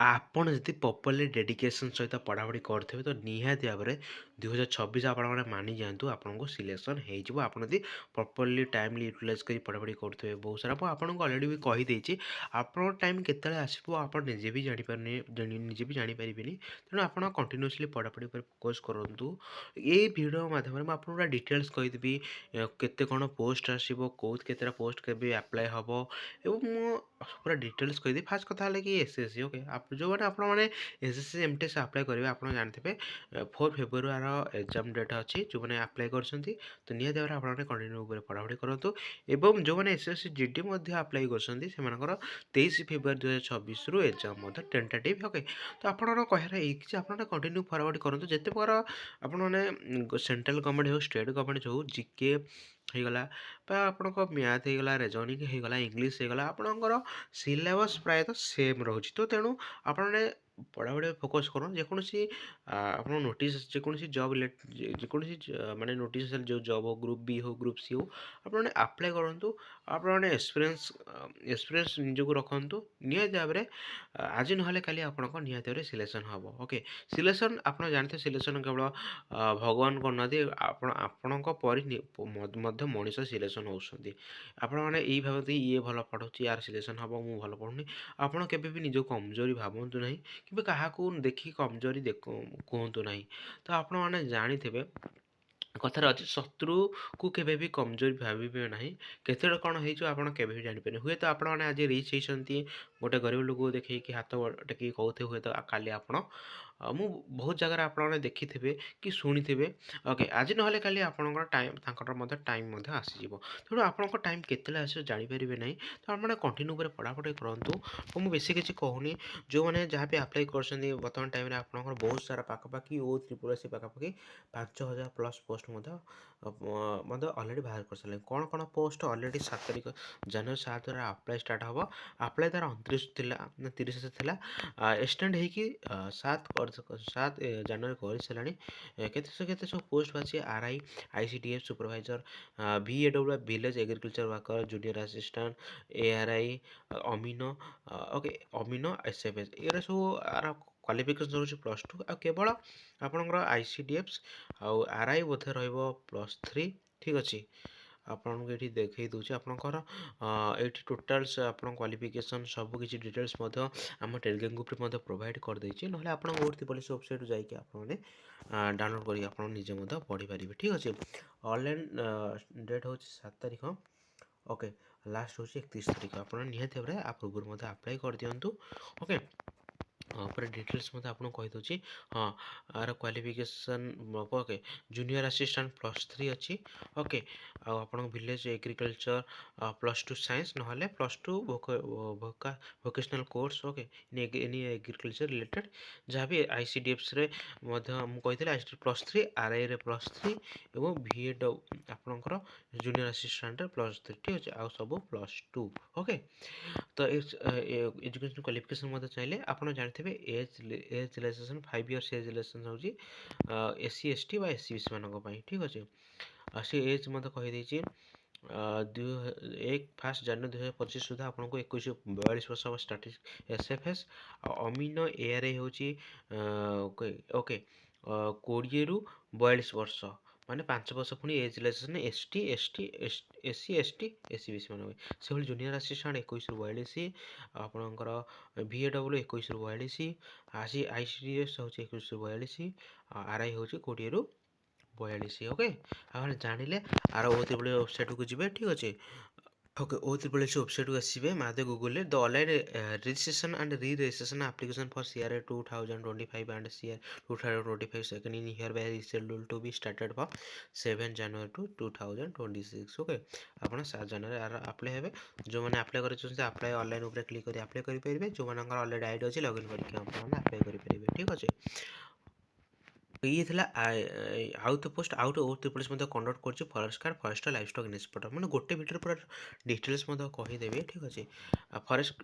ଆପଣ ଯଦି properly dedication ସହିତ ପଢ଼ାପଢ଼ି କରୁଥିବେ ତ ନିହାତି ଭାବରେ 2026 ଆପଣମାନେ ମାନିଯାଆନ୍ତୁ ଆପଣଙ୍କୁ ସିଲେକ୍ସନ୍ ହେଇଯିବ। ଆପଣ ଯଦି ପ୍ରପରଲି ଟାଇମଲି ୟୁଟିଲାଇଜ୍ କରି ପଢ଼ାପଢ଼ି କରୁଥିବେ ବହୁତ ସାରା। ମୁଁ ଆପଣଙ୍କୁ ଅଲରେଡ଼ି ବି କହିଦେଇଛି ଆପଣଙ୍କ ଟାଇମ୍ କେତେବେଳେ ଆସିବ ଆପଣ ନିଜେ ବି ନିଜେ ବି ଜାଣିପାରିବେନି। ତେଣୁ ଆପଣ କଣ୍ଟିନ୍ୟୁଅସଲି ପଢ଼ାପଢ଼ି ଉପରେ ଫୋକସ୍ କରନ୍ତୁ। ଏଇ ଭିଡ଼ିଓ ମାଧ୍ୟମରେ ମୁଁ ଆପଣଙ୍କୁ ପୁରା ଡିଟେଲ୍ସ କହିଦେବି କେତେ କ'ଣ ପୋଷ୍ଟ ଆସିବ, କେତେଟା ପୋଷ୍ଟ କେବେ ଆପ୍ଲାଏ ହେବ ଏବଂ ମୁଁ ପୁରା ଡିଟେଲ୍ସ କହିଦେବି। ଫାର୍ଷ୍ଟ କଥା ହେଲା କି ଏସ୍ଏସ୍ସି ଓକେ ଯେଉଁମାନେ ଆପଣମାନେ ଏସ୍ଏସ୍ସି ଏମ୍ଟିଏସ୍ ଆପ୍ଲାଏ କରିବେ ଆପଣ ଜାଣିଥିବେ 4 ଫେବୃଆରୀର ଏକ୍ଜାମ୍ ଡେଟ୍ ଅଛି। ଯେଉଁମାନେ ଆପ୍ଲାଏ କରିଛନ୍ତି ତ ନିହାତି ଭାବରେ ଆପଣମାନେ କଣ୍ଟିନ୍ୟୁ ଉପରେ ପଢ଼ାପଢ଼ି କରନ୍ତୁ ଏବଂ ଯେଉଁମାନେ ଏସ୍ଏସ୍ସି ଜିଡି ମଧ୍ୟ ଆପ୍ଲାଏ କରିଛନ୍ତି ସେମାନଙ୍କର 23 ଫେବୃଆରୀ 2026ରୁ ଏକ୍ଜାମ୍ ମଧ୍ୟ ଟେଣ୍ଟାଟିଭ୍ ଓକେ। ତ ଆପଣଙ୍କର କହିବାର ଏଇକି ଯେ ଆପଣମାନେ କଣ୍ଟିନ୍ୟୁ ପଢ଼ାପଢ଼ି କରନ୍ତୁ। ଯେତେ ପ୍ରକାର ଆପଣମାନେ ସେଣ୍ଟ୍ରାଲ୍ ଗଭର୍ଣ୍ଣମେଣ୍ଟ ହେଉ ଷ୍ଟେଟ୍ ଗଭର୍ଣ୍ଣମେଣ୍ଟ ହେଉ ଜିକେ ହେଇଗଲା ବା ଆପଣଙ୍କ ମ୍ୟାଥ୍ ହେଇଗଲା, ରେଜନିଂ ହେଇଗଲା, ଇଂଲିଶ ହେଇଗଲା ଆପଣଙ୍କର ସିଲାବସ୍ ପ୍ରାୟତଃ ସେମ୍ ରହୁଛି। ତ ତେଣୁ ଆପଣମାନେ ପଢ଼ାପଢ଼ି ଫୋକସ୍ କରନ୍ତୁ। ଯେକୌଣସି ଆପଣ ନୋଟିସ୍ ଯେକୌଣସି ଜବ୍ ଯେକୌଣସି ମାନେ ନୋଟିସ୍ ଆସିଲେ ଯେଉଁ ଜବ୍ ହଉ ଗ୍ରୁପ୍ ବି ହଉ ଗ୍ରୁପ୍ ସି ହଉ ଆପଣମାନେ ଆପ୍ଲାଏ କରନ୍ତୁ। ଆପଣମାନେ ଏକ୍ସପିରିଏନ୍ସ ନିଜକୁ ରଖନ୍ତୁ। ନିହାତି ଭାବରେ ଆଜି ନହେଲେ କାଲି ଆପଣଙ୍କ ନିହାତି ଭାବରେ ସିଲେକ୍ସନ୍ ହେବ ଓକେ। ସିଲେକ୍ସନ୍ ଆପଣ ଜାଣିଥିବେ ସିଲେକ୍ସନ୍ କେବଳ ଭଗବାନ କରୁନାହାନ୍ତି ଆପଣଙ୍କ ପରି ମଧ୍ୟ ମଣିଷ ସିଲେକ୍ସନ୍ ହେଉଛନ୍ତି। ଆପଣମାନେ ଏଇ ଭାବନ୍ତି ଇଏ ଭଲ ପଢ଼ୁଛି ୟାର ସିଲେକ୍ସନ୍ ହେବ ମୁଁ ଭଲ ପଢ଼ୁନି। ଆପଣ କେବେ ବି ନିଜକୁ କମଜୋରି ଭାବନ୍ତୁ ନାହିଁ କିମ୍ବା କାହାକୁ ଦେଖି କମଜୋରି କୁହନ୍ତୁ ନାହିଁ। ତ ଆପଣମାନେ ଜାଣିଥିବେ କଥାରେ ଅଛି ଶତ୍ରୁକୁ କେବେ ବି କମଜୋରି ଭାବିବେ ନାହିଁ। କେତେବେଳେ କ'ଣ ହେଇଯିବ ଆପଣ କେବେ ବି ଜାଣିପାରିବେନି। ହୁଏତ ଆପଣମାନେ ଆଜି ରିଚ୍ ହେଇଛନ୍ତି ଗୋଟେ ଗରିବ ଲୋକକୁ ଦେଖେଇକି ହାତ ଟେକିକି କହୁଥିବେ ହୁଏତ କାଲି ଆପଣ ମୁଁ ବହୁତ ଜାଗାରେ ଆପଣମାନେ ଦେଖିଥିବେ କି ଶୁଣିଥିବେ ଓକେ। ଆଜି ନହେଲେ କାଲି ଆପଣଙ୍କର ତାଙ୍କର ମଧ୍ୟ ଟାଇମ୍ ମଧ୍ୟ ଆସିଯିବ। ତେଣୁ ଆପଣଙ୍କ ଟାଇମ୍ କେତେବେଳେ ଆସିବ ଜାଣିପାରିବେ ନାହିଁ। ତ ଆପଣ କଣ୍ଟିନ୍ୟୁ ଉପରେ ପଢ଼ାପଢ଼ି କରନ୍ତୁ। ମୁଁ ବେଶୀ କିଛି କହୁନି। ଯେଉଁମାନେ ଯାହା ବି ଆପ୍ଲାଏ କରିଛନ୍ତି ବର୍ତ୍ତମାନ ଟାଇମ୍ରେ ଆପଣଙ୍କର ବହୁତ ସାରା ପାଖାପାଖି OSSC ପାଖାପାଖି 5000 ପ୍ଲସ୍ ପୋଷ୍ଟ ମଧ୍ୟ ଅଲରେଡ଼ି ବାହାର କରିସାରିଲେଣି। କ'ଣ କ'ଣ ପୋଷ୍ଟ ଅଲରେଡ଼ି 7 ତାରିଖ ଜାନୁଆରୀ 7ରେ ଆପ୍ଲାଏ ଷ୍ଟାର୍ଟ ହେବ। ଆପ୍ଲାଏ ତାର 29 ଥିଲା 30 ଥିଲା ଏକ୍ସଟେଣ୍ଡ ହେଇକି 7 ଜାନୁଆରୀ କରିସାରିଲାଣି। କେତେ ସବୁ ପୋଷ୍ଟ ଅଛି ICDF supervisor, VAW village agriculture worker, junior assistant, ARI, ଅମିନ ଓକେ ଅମିନ SFS ଏଗୁଡ଼ା ସବୁ ଆର କ୍ୱାଲିଫିକେସନ୍ ରହୁଛି +2 ଆଉ କେବଳ ଆପଣଙ୍କର ICDF ଆଉ RI ବୋଧେ ରହିବ +3 ଠିକ୍ ଅଛି। ଆପଣଙ୍କୁ ଏଠି ଦେଖେଇ ଦେଉଛି ଆପଣଙ୍କର ଏଇଠି ଟୋଟାଲ୍ସ ଆପଣଙ୍କ କ୍ୱାଲିଫିକେସନ୍ ସବୁ କିଛି ଡିଟେଲ୍ସ ମଧ୍ୟ ଆମ ଟେଲିଗ୍ରାମ ଗ୍ରୁପ୍ରେ ମଧ୍ୟ ପ୍ରୋଭାଇଡ଼ କରିଦେଇଛି। ନହେଲେ ଆପଣ ଓର୍ଥ ପଲିସି ୱେବସାଇଟ୍ରୁ ଯାଇକି ଆପଣମାନେ ଡାଉନଲୋଡ଼ କରିକି ଆପଣ ନିଜେ ମଧ୍ୟ ପଢ଼ିପାରିବେ ଠିକ୍ ଅଛି। ଅନଲାଇନ୍ ଡେଟ୍ ହେଉଛି 7 ତାରିଖ ଓକେ। ଲାଷ୍ଟ ହେଉଛି 31 ତାରିଖ। ଆପଣ ନିହାତି ଭାବରେ ପୂର୍ବରୁ ମଧ୍ୟ ଆପ୍ଲାଏ କରିଦିଅନ୍ତୁ ଓକେ। ପୁରା ଡିଟେଲ୍ସ ମଧ୍ୟ ଆପଣଙ୍କୁ କହିଦେଉଛି। ହଁ ଆର କ୍ୱାଲିଫିକେସନ୍ ଓକେ ଜୁନିୟର ଆସିଷ୍ଟାଣ୍ଟ +3 ଅଛି ଓକେ। ଆଉ ଆପଣଙ୍କ ଭିଲେଜ ଏଗ୍ରିକଲଚର +2 ସାଇନ୍ସ ନହେଲେ +2 vocational course okay any agriculture related ଯାହାବି ICDFରେ ମଧ୍ୟ ମୁଁ କହିଥିଲି ICDF +3 RIରେ +3 ଏବଂ VAW ଆପଣଙ୍କର ଜୁନିୟର ଆସିଷ୍ଟାଣ୍ଟରେ +3 ଠିକ୍ ଅଛି। ଆଉ ସବୁ +2 ଓକେ। ତ ଏଜୁକେସନ୍ କ୍ୱାଲିଫିକେସନ୍ ମଧ୍ୟ ଚାହିଁଲେ ଆପଣ ଜାଣିଥିବେ age relaxation 5 years age relaxation ହେଉଛି SC ST ବା SC BC ମାନଙ୍କ ପାଇଁ ଠିକ୍ ଅଛି। ଆଉ ସେ ଏଜ୍ ମଧ୍ୟ କହିଦେଇଛି 1 ଜାନୁଆରୀ 2025 ସୁଦ୍ଧା ଆପଣଙ୍କୁ 21-42 ବର୍ଷ ହେବ ଷ୍ଟାଟିକ୍ SFS ଆଉ ଅମିନ ARI ହେଉଛି ଓକେ 20ରୁ 42 ବର୍ଷ ମାନେ 5 ବର୍ଷ ପୁଣି age relaxation SC ST SC BC ମାନଙ୍କ ପାଇଁ। ସେଭଳି ଜୁନିୟର ଆସିଷ୍ଟାଣ୍ଟ 21ରୁ 42 ଆପଣଙ୍କର VAW 21ରୁ 42 ICDS ହେଉଛି 21ରୁ 42 RI ହେଉଛି 20ରୁ 42 ଓକେ। ଆପଣ ଜାଣିଲେ ଆର ୱେବସାଇଟ୍କୁ ଯିବେ ଠିକ୍ ଅଛି ଓକେ। ୱେବସାଇଟ୍କୁ ଆସିବେ ମାରିବେ ଗୁଗଲରେ the online registration and re-registration application for CRA 2025 and CRA 2025 second in here by rescheduled to be started for 7 January 2026 okay. ଆପଣ 7 ଜାନୁଆରୀ ଆପ୍ଲାଏ ହେବେ। ଯେଉଁମାନେ ଆପ୍ଲାଏ କରିଛନ୍ତି ଆପ୍ଲାଏ ଅନଲାଇନ୍ ଉପରେ କ୍ଲିକ୍ କରି ଆପ୍ଲାଏ କରିପାରିବେ। ଯେଉଁମାନଙ୍କର ଅଲରେଡ଼ି ଆଇଡି ଅଛି ଲଗ୍ଇନ୍ କରିକି ଆପଣମାନେ ଆପ୍ଲାଏ କରିପାରିବେ ଠିକ୍ ଅଛି। ଇଏ ଥିଲା ଆଉଟ୍ ପୋଷ୍ଟ ପୋଲିସ ମଧ୍ୟ କଣ୍ଡକ୍ଟ କରୁଛି ଫରେଷ୍ଟର ଲାଇଭଷ୍ଟକ୍ ଇନ୍ସପେକ୍ଟର ମାନେ ଗୋଟେ ଭିଡ଼ିଓରେ ପୁରା ଡିଟେଲ୍ସ ମଧ୍ୟ କହିଦେବି ଠିକ୍ ଅଛି।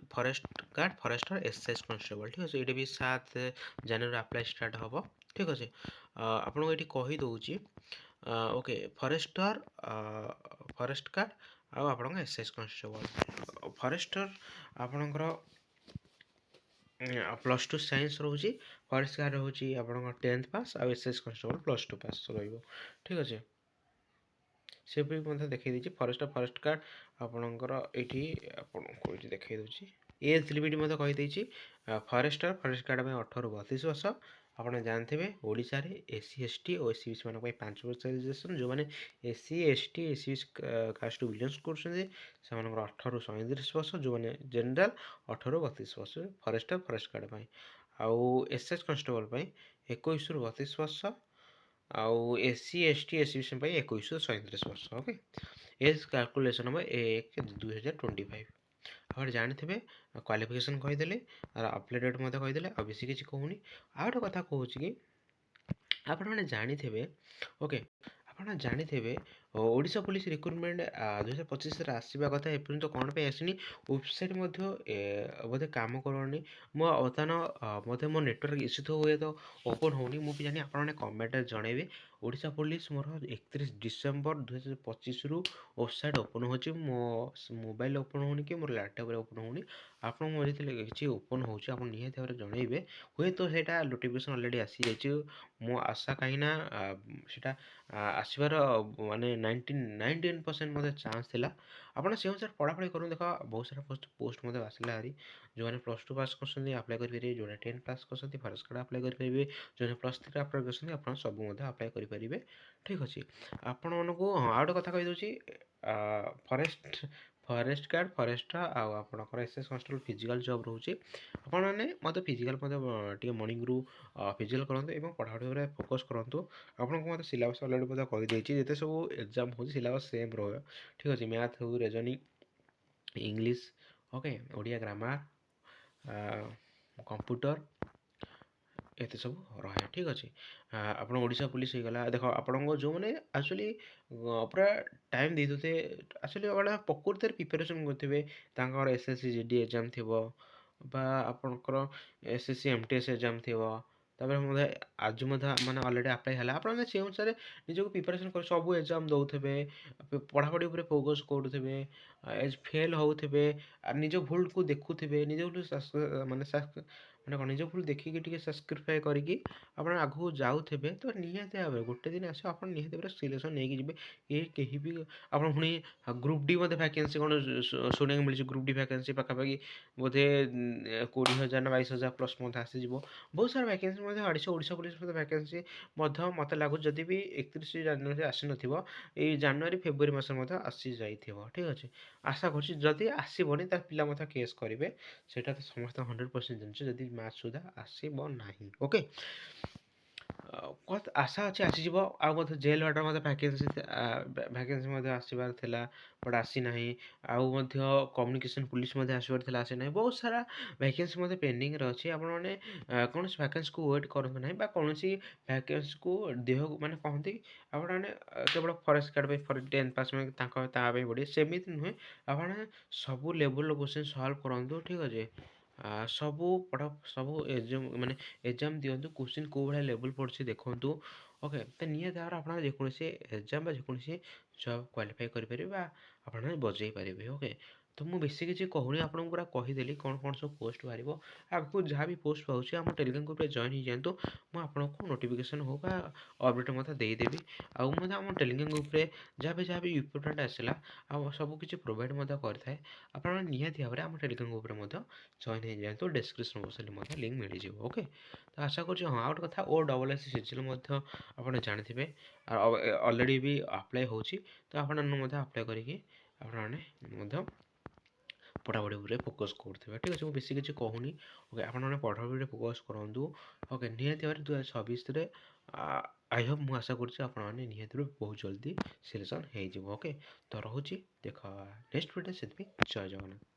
ଫରେଷ୍ଟର SIS କନଷ୍ଟେବଲ୍ ଠିକ୍ ଅଛି। ଏଇଟା ବି 7 ଜାନୁଆରୀ ଆପ୍ଲାଏ ଷ୍ଟାର୍ଟ ହେବ ଠିକ୍ ଅଛି। ଆପଣଙ୍କୁ ଏଇଠି କହିଦେଉଛି ଓକେ ଫରେଷ୍ଟ ଗାର୍ଡ଼ ଆଉ ଆପଣଙ୍କ SIS କନଷ୍ଟେବଲ୍। ଫରେଷ୍ଟର ଆପଣଙ୍କର ପ୍ଲସ୍ ଟୁ ସାଇନ୍ସ ରହୁଛି, ଫରେଷ୍ଟ ଗାର୍ଡ଼ ରହୁଛି ଆପଣଙ୍କ 10th ପାସ୍, ଆଉ ଏସ୍ କନଷ୍ଟେବଲ୍ +2 ପାସ୍ ରହିବ। ଠିକ୍ ଅଛି, ସେ ବି ମଧ୍ୟ ଦେଖାଇ ଦେଇଛି। ଫରେଷ୍ଟ ଗାର୍ଡ଼ ଆପଣଙ୍କର ଏଇଠି ଆପଣଙ୍କୁ ଏଇଠି ଦେଖାଇ ଦେଉଛି। ଏଜ୍ ଲିମିଟ୍ ମଧ୍ୟ କହିଦେଇଛି। ଫରେଷ୍ଟ ଗାର୍ଡ଼ ପାଇଁ 18ରୁ 32 ବର୍ଷ। ଆପଣ ଜାଣିଥିବେ ଓଡ଼ିଶାରେ SC ST ଓ SC BC ମାନଙ୍କ ପାଇଁ 5 ବର୍ଷ ରିଜର୍ଭେସନ୍। ଯେଉଁମାନେ SC ST SC କାଷ୍ଟରୁ ବିଲଙ୍ଗସ୍ କରୁଛନ୍ତି ସେମାନଙ୍କର 18ରୁ 37 ବର୍ଷ। ଯେଉଁମାନେ ଜେନେରାଲ୍ 18ରୁ 32 ବର୍ଷ ଫରେଷ୍ଟ ଗାର୍ଡ଼ ପାଇଁ। ଆଉ SS କନଷ୍ଟେବଲ୍ ପାଇଁ 21ରୁ 32 ବର୍ଷ। ଆଉ SC ST SC BC ପାଇଁ 21ରୁ 37 ବର୍ଷ। ଓକେ, ଏଜ୍ କାଲକୁଲେସନ୍ ହେବ 1/2025। ଆପଣ ଜାଣିଥିବେ କ୍ୱାଲିଫିକେସନ୍ କହିଦେଲେ, ଆପ୍ଲାଏ ଡେଟ୍ ମଧ୍ୟ କହିଦେଲେ, ଆଉ ବେଶୀ କିଛି କହୁନି। ଆଉ ଗୋଟେ କଥା କହୁଛି କି ଆପଣମାନେ ଜାଣିଥିବେ, ଓକେ, ଆପଣ ଜାଣିଥିବେ ଓଡ଼ିଶା ପୋଲିସ ରିକ୍ରୁଟମେଣ୍ଟ 2025ରେ ଆସିବା କଥା, ଏପର୍ଯ୍ୟନ୍ତ କ'ଣ ପାଇଁ ଆସିନି? ୱେବସାଇଟ୍ ମଧ୍ୟ ବୋଧେ କାମ କରୁନି। ମୁଁ ବର୍ତ୍ତମାନ ମୋତେ ମୋ ନେଟୱାର୍କ ଇସ୍ୟୁ ତ ହୁଏ ତ ଓପନ୍ ହେଉନି। ମୁଁ ବି ଜାଣି, ଆପଣମାନେ କମେଣ୍ଟରେ ଜଣାଇବେ। ଓଡ଼ିଶା ପୋଲିସ ମୋର 31 ଡିସେମ୍ବର 2025ରୁ ୱେବସାଇଟ୍ ଓପନ୍ ହେଉଛି। ମୋ ମୋବାଇଲ୍ ଓପନ୍ ହେଉନି କି ମୋର ଲ୍ୟାପଟପ୍ରେ ଓପନ୍ ହେଉନି। ଆପଣଙ୍କ ମୋର ଯେତେବେଳେ କିଛି ଓପନ୍ ହେଉଛି ଆପଣ ନିହାତି ଭାବରେ ଜଣାଇବେ। ହୁଏତ ସେଇଟା ନୋଟିଫିକେସନ୍ ଅଲରେଡ଼ି ଆସିଯାଇଛି। ମୋ ଆଶା, କାହିଁକିନା ସେଇଟା ଆସିବାର ମାନେ 19% ମଧ୍ୟ ଚାନ୍ସ ଥିଲା। ଆପଣ ସେ ଅନୁସାରେ ପଢ଼ାପଢ଼ି କରନ୍ତୁ। ଦେଖ, ବହୁତ ସାରା ପୋଷ୍ଟ ମଧ୍ୟ ଆସିଲା ହାରି। ଯେଉଁମାନେ +2 ପାସ୍ କରୁଛନ୍ତି ଆପ୍ଲାଏ କରିପାରିବେ, ଯେଉଁମାନେ 10 ପାସ୍ କରୁଛନ୍ତି ଫରେଷ୍ଟ ଗାର୍ଡ଼ ଆପ୍ଲାଏ କରିପାରିବେ, ଯେଉଁମାନେ +3 ଆପ୍ଲାଏ କରୁଛନ୍ତି ଆପଣ ସବୁ ମଧ୍ୟ ଆପ୍ଲାଏ କରିପାରିବେ। ଠିକ୍ ଅଛି, ଆପଣମାନଙ୍କୁ ହଁ ଆଉ ଗୋଟେ କଥା କହିଦେଉଛି, ଫରେଷ୍ଟ ଗାର୍ଡ଼, ଫରେଷ୍ଟର ଆଉ ଆପଣଙ୍କର SS କନଷ୍ଟେବଲ୍ ଫିଜିକାଲ୍ ଜବ୍ ରହୁଛି। ଆପଣମାନେ ମଧ୍ୟ ଫିଜିକାଲ୍ ମଧ୍ୟ ଟିକେ ମର୍ଣ୍ଣିଂରୁ ଫିଜିକାଲ୍ କରନ୍ତୁ ଏବଂ ପଢ଼ାପଢ଼ି ଉପରେ ଫୋକସ୍ କରନ୍ତୁ। ଆପଣଙ୍କୁ ମଧ୍ୟ ସିଲାବସ୍ ଅଲରେଡ଼ି ମଧ୍ୟ କହିଦେଇଛି। ଯେତେ ସବୁ ଏକ୍ଜାମ୍ ହେଉଛି ସିଲାବସ୍ ସେମ୍ ରହିବ। ଠିକ୍ ଅଛି, ମ୍ୟାଥ୍ ହଉ, reasoning, English, okay, Odia grammar, computer, ଏତେ ସବୁ ରହେ। ଠିକ୍ ଅଛି, ଆପଣ ଓଡ଼ିଶା ପୋଲିସ ହେଇଗଲା। ଦେଖ, ଆପଣଙ୍କ ଯେଉଁମାନେ ଆକ୍ଚୁଆଲି ପୁରା ଟାଇମ୍ ଦେଇଦେଉଥିବେ, ଆକ୍ଚୁଆଲି ପ୍ରକୃତରେ ପ୍ରିପାରେସନ୍ କରୁଥିବେ, ତାଙ୍କର SSC GD ଏକ୍ଜାମ୍ ଥିବ, ବା ଆପଣଙ୍କର SSC MTS ଏକ୍ଜାମ୍ ଥିବ, ତାପରେ ମଧ୍ୟ ଆଜି ମଧ୍ୟ ମାନେ ଅଲରେଡ଼ି ଆପ୍ଲାଏ ହେଲା। ଆପଣ ସେ ଅନୁସାରେ ନିଜକୁ ପ୍ରିପାରେସନ୍ କରି ସବୁ ଏକ୍ଜାମ୍ ଦେଉଥିବେ, ପଢ଼ାପଢ଼ି ଉପରେ ଫୋକସ୍ କରୁଥିବେ, ଫେଲ୍ ହେଉଥିବେ, ନିଜ ଭୁଲକୁ ଦେଖୁଥିବେ, ନିଜ ଭୁଲ ମାନେ କ'ଣ, ନିଜ ଭୁଲ ଦେଖିକି ଟିକେ ସାକ୍ରିଫାଇ କରିକି ଆପଣ ଆଗକୁ ଯାଉଥିବେ, ତ ନିହାତି ଭାବରେ ଗୋଟେ ଦିନ ଆସିବ ଆପଣ ନିହାତି ଭାବରେ ସିଲେକ୍ସନ୍ ନେଇକି ଯିବେ। କେହି ବି ଆପଣ ପୁଣି ଗ୍ରୁପ୍ ଡି ମଧ୍ୟ ଭ୍ୟାକେନ୍ସି କ'ଣ ଶୁଣିବାକୁ ମିଳିଛି, ଗ୍ରୁପ୍ ଡି ଭ୍ୟାକେନ୍ସି ପାଖାପାଖି ବୋଧେ 20,000 ନା 22,000 ପ୍ଲସ୍ ମଧ୍ୟ ଆସିଯିବ। ବହୁତ ସାରା ଭ୍ୟାକେନ୍ସି ମଧ୍ୟ ଓଡ଼ିଶା ପୋଲିସ ମଧ୍ୟ ଭ୍ୟାକେନ୍ସି ମଧ୍ୟ ମୋତେ ଲାଗୁଛି, ଯଦି ବି 31 ଜାନୁଆରୀ ଆସିନଥିବ, ଏଇ ଜାନୁଆରୀ ଫେବୃଆରୀ ମାସରେ ମଧ୍ୟ ଆସିଯାଇଥିବ। ଠିକ୍ ଅଛି, ଆଶା କରୁଛି। ଯଦି ଆସିବନି ତାହେଲେ ପିଲା ମଧ୍ୟ କେସ୍ କରିବେ, ସେଇଟା ତ ସମସ୍ତେ 100% ଜାଣିଛୁ, ଯଦି ମାର୍ଚ୍ଚ ସୁଦ୍ଧା ଆସିବ ନାହିଁ। ଓକେ, ଆଶା ଅଛି ଆସିଯିବ। ଆଉ ମଧ୍ୟ ଜେଲ୍ ୱାର୍ଡ଼ର ମଧ୍ୟ ଭ୍ୟାକେନ୍ସି ମଧ୍ୟ ଆସିବାର ଥିଲା, ବଟ୍ ଆସିନାହିଁ। ଆଉ ମଧ୍ୟ କମ୍ୟୁନିକେସନ୍ ପୁଲିସ୍ ମଧ୍ୟ ଆସିବାର ଥିଲା, ଆସିନାହିଁ। ବହୁତ ସାରା ଭ୍ୟାକେନ୍ସି ମଧ୍ୟ ପେଣ୍ଡିଂରେ ଅଛି। ଆପଣମାନେ କୌଣସି ଭ୍ୟାକେନ୍ସିକୁ ୱେଟ୍ କରନ୍ତୁ ନାହିଁ, ବା କୌଣସି ଭ୍ୟାକେନ୍ସିକୁ ଦେହକୁ ମାନେ କହନ୍ତି ଆପଣମାନେ କେବଳ ଫରେଷ୍ଟ ଗାର୍ଡ଼ ପାଇଁ 10 ପାସ୍ ତା ପାଇଁ ପଡ଼ିବେ, ସେମିତି ନୁହେଁ। ଆପଣ ସବୁ ଲେବୁଲ୍ର କ୍ୱେଶ୍ଚିନ୍ ସଲ୍ଭ କରନ୍ତୁ। ଠିକ୍ ଅଛି, ସବୁ ମାନେ ଏକ୍ଜାମ୍ ଦିଅନ୍ତୁ, କ୍ୱେଶ୍ଚିନ୍ କେଉଁ ଭଳିଆ ଲେବୁଲ୍ ପଡ଼ୁଛି ଦେଖନ୍ତୁ। ଓକେ, ତ ନିହାତି ଭାବରେ ଆପଣ ଯେକୌଣସି ଏକ୍ଜାମ୍ ବା ଯେକୌଣସି ଜବ୍ କ୍ୱାଲିଫାଇ କରିପାରିବେ, ବା ଆପଣମାନେ ବଜେଇ ପାରିବେ। ଓକେ, ତ ମୁଁ ବେଶୀ କିଛି କହୁନି, ଆପଣଙ୍କୁ ପୁରା କହିଦେଲି କ'ଣ କ'ଣ ସବୁ ପୋଷ୍ଟ ବାହାରିବ। ଆଗକୁ ଯାହା ବି ପୋଷ୍ଟ ପାଉଛି ଆମ ଟେଲିଗ୍ରାମ୍ ଗ୍ରୁପ୍ରେ ଜଏନ୍ ହେଇଯାଆନ୍ତୁ। ମୁଁ ଆପଣଙ୍କୁ ନୋଟିଫିକେସନ୍ ହଉ ବା ଅପଡ଼େଟ୍ ମଧ୍ୟ ଦେଇଦେବି। ଆଉ ମଧ୍ୟ ଆମ ଟେଲିଗ୍ରାମ୍ ଗ୍ରୁପ୍ରେ ଯାହା ବି ଇମ୍ପୋର୍ଟାଣ୍ଟ ଆସିଲା ଆଉ ସବୁ କିଛି ପ୍ରୋଭାଇଡ଼୍ ମଧ୍ୟ କରିଥାଏ। ଆପଣ ନିହାତି ଭାବରେ ଆମ ଟେଲିଗ୍ରାମ୍ ଗ୍ରୁପ୍ରେ ମଧ୍ୟ ଜଏନ୍ ହେଇଯାଆନ୍ତୁ। ଡେସ୍କ୍ରିପ୍ସନ୍ ବକ୍ସରେ ମଧ୍ୟ ଲିଙ୍କ୍ ମିଳିଯିବ। ଓକେ, ତ ଆଶା କରୁଛି। ହଁ, ଆଉ ଗୋଟେ କଥା, OSS ସିଜିଏଲ୍ ମଧ୍ୟ ଆପଣ ଜାଣିଥିବେ, ଅଲରେଡ଼ି ବି ଆପ୍ଲାଏ ହେଉଛି, ତ ଆପଣମାନେ ମଧ୍ୟ ଆପ୍ଲାଏ କରିକି ଆପଣମାନେ ମଧ୍ୟ ପଢ଼ାପଢ଼ି ଉପରେ ଫୋକସ୍ କରୁଥିବେ। ଠିକ୍ ଅଛି, ମୁଁ ବେଶୀ କିଛି କହୁନି। ଓକେ, ଆପଣମାନେ ପଢ଼ାପଢ଼ିରେ ଫୋକସ୍ କରନ୍ତୁ। ଓକେ, ନିହାତି ଭାବରେ 2026ରେ ଆଇ ହୋପ୍, ମୁଁ ଆଶା କରୁଛି ଆପଣମାନେ ନିହାତି ଭାବରେ ବହୁତ ଜଲ୍ଦି ସିଲେକ୍ସନ୍ ହେଇଯିବ। ଓକେ, ତ ରହୁଛି, ଦେଖ ନେକ୍ସଟ ଭିଡ଼ିଓ। ସେଥିପାଇଁ ଜୟ ଜଗନ୍ନାଥ।